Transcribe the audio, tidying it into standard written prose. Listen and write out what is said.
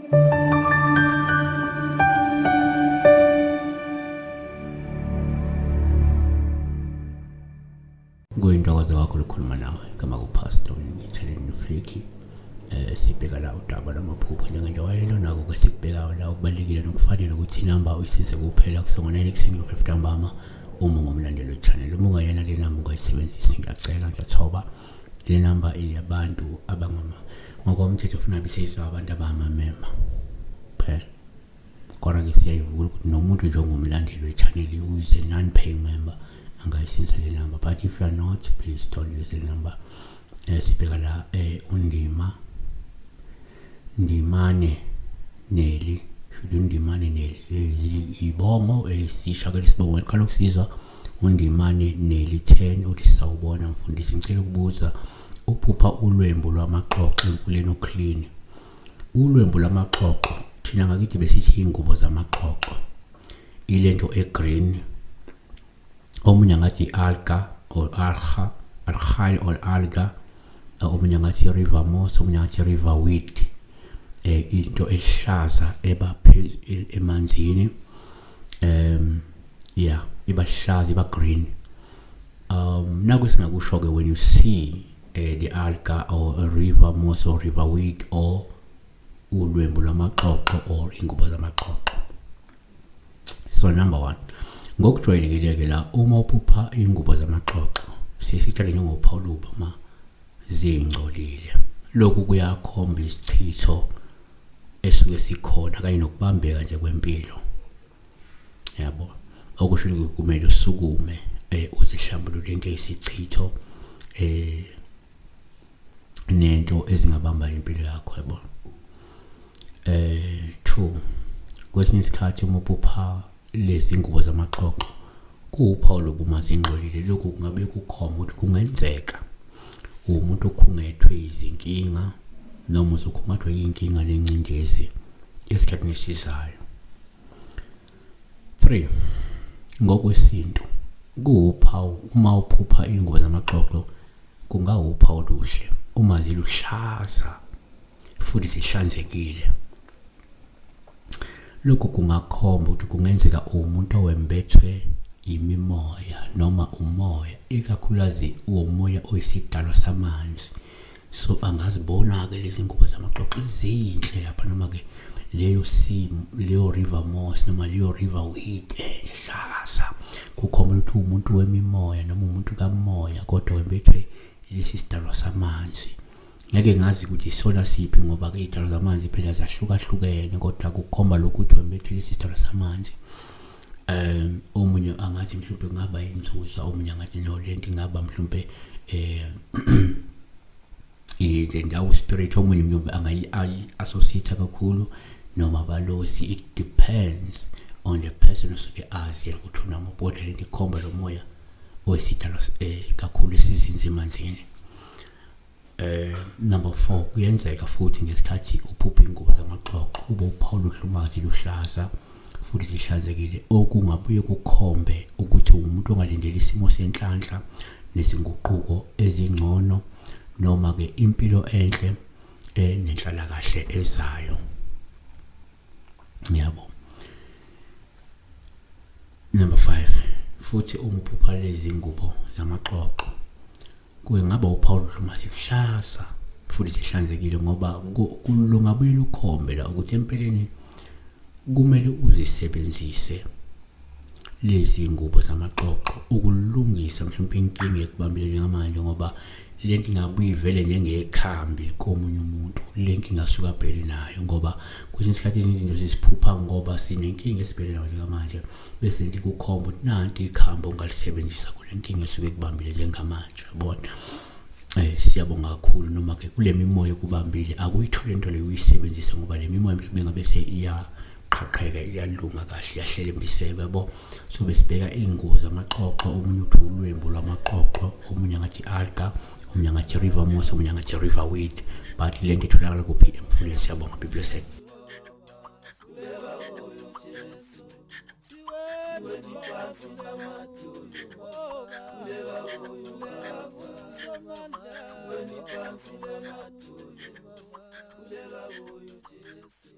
Kuyintokozo kakhulu ukukhuluma nawe kama kupastor ngitsheleni Fliki sibheka la udaba lamaphupho njengenjwayelo nako kwesibhekayo la ukubalekile nokufanele ukuthi inamba uyisize kuphela kusongonene kusengelo ntambama uma ngomlandeli wechannel uma ungayena le namba ungayisebenzisi ngiyacela ngiyathoba le namba iyabantu abangama ngokomthetho ufuna bisizwe abantu abamamema phela kodwa ke siyayivula ukuthi nomuntu njengomlandeli wechannel uze non-paying member angayisebenzisa le number, but if you are not, please don't use the number. Sibheka la Ndimane Neli should Ndimane Neli ibongo esisha ke lesibongo eqala ukusizwa uNdimane Neli 10 uthi sawubona mfundisi ngicela ukubuza uphupha ulwembu lwamaxoxo empuleni oclean ulwembu lwamaxoxo thina ngakithi besithi ingubo zamaxoxo ilento egreen omunye ngathi alga or algae or alga omunye ngathi river moss omunye ngathi river weed into ehlaza eba emanzini iba hlaza iba green naku singakusho ke when you see the alga or a river moss or river weed or ulwembu lwamaxoxo or ingubo zamaxoxo. So number 1 ngokujwayelekile la uma uphupha ingubo zamaxoxo sisitshela njengopawuluba ma zingcolile lokhu kuyakhomba isichitho esuke sikhona kanye nokubambeka nje kwempilo yabo okusho ukuthi kumele usukume uzihlambulule into eyisichitho nento ezingabamba impilo yakho yabo 2 kwesinye isikhathi uma uphupha lezi ngubo zamaxoxo kuwupawulo bumazingcolile lokhu kungabe kukhomba ukuthi kungenzeka umuntu okhungethwe izinkinga noma uzokhungathwe inkinga lencindezi esikhathini esizayo. 3 ngokwesintu kuwuphawu uma uphupha ingubo zamaxoxo kungawuphawu oluhle uma ziluhlaza futhi zihlanzekile lokho kungakhomba ukuthi kungenzeka umuntu owembethwe imimoya noma umoya ikakhulukazi umoya oyisidalwa samanzi so angazibona ke lezi ngubo zamaxoxo ezinhle lapha noma ke leyo river moss noma leyo river weed hlaza kukhomba ukuthi umuntu wemimoya noma umuntu kamoya kodwa wembethwe lesi sidalwa samanzi. Ngeke ngazi ukuthi isona siphi ngoba ke izidalwa zamanzi phela zahlukahlukene kodwa kukhomba lokuthi wembethwe lesi sidalwa samanzi. Omunye angathi mhlawumbe ngaba inzuza omunye angathi no lento ingaba mhlawumbe indawo spirit omunye mhlawumbe angayi associate kakhulu noma balosi. It depends on the person osuke azi ukuthi unamabhodla lento ikhomba lo moya oyisidalwa kakhulu esizinze emanzini. Number 4 kuyenzeka futhi ngesikhathi uphupha ingubo zamaxoxo ube uPaul uhlumazi luhlaza futhi zihlanzekile okungabuye kukhombe ukuthi umuntu ongalindele isimo senhlanhla nezinguquko ezingcono noma ke impilo enhle nenhlala kahle ezayo yabo. Number 5 futhi umphupha lezi ngubo zamaxoxo kungaba uPaul uhlumazi luhlaza futhi zihlanzekile ngoba kulungabuye lukhombe la ukuthi empeleni kumele uzisebenzise lezi ngubo zamaxoxo ukulungisa mhlawumbe inkinga ekubambile njengamanje ngoba lento ingabuye ivele njengekhambi komunye umuntu lenki ngasuka phela nayo ngoba kwesinye isikhathi izinto zisiphupha ngoba sinenkinga esibhekene nayo njengamanje bese lento kukhomba ukuthi nanti ikhambi ongalisebenzisa kule nkinga esuke kubambile njengamanje yabona. Siyabonga kakhulu noma ke kule mimoya kubambile akuyithole into leyo uyisebenzise ngoba le mimoya mhlawumbe ngabe qhaqheka iyalunga kahle yahlela embiseko yabo. So besibheka ingubo zamaxoxo omunye uthi ulwembu lwamaxoxo omunye ngathi alga omunye ngathi river moss omunye ngathi river weed but lento itholakala kuphi emfuleni. Siyabonga be blessed. Kuleka kuyo Jesu.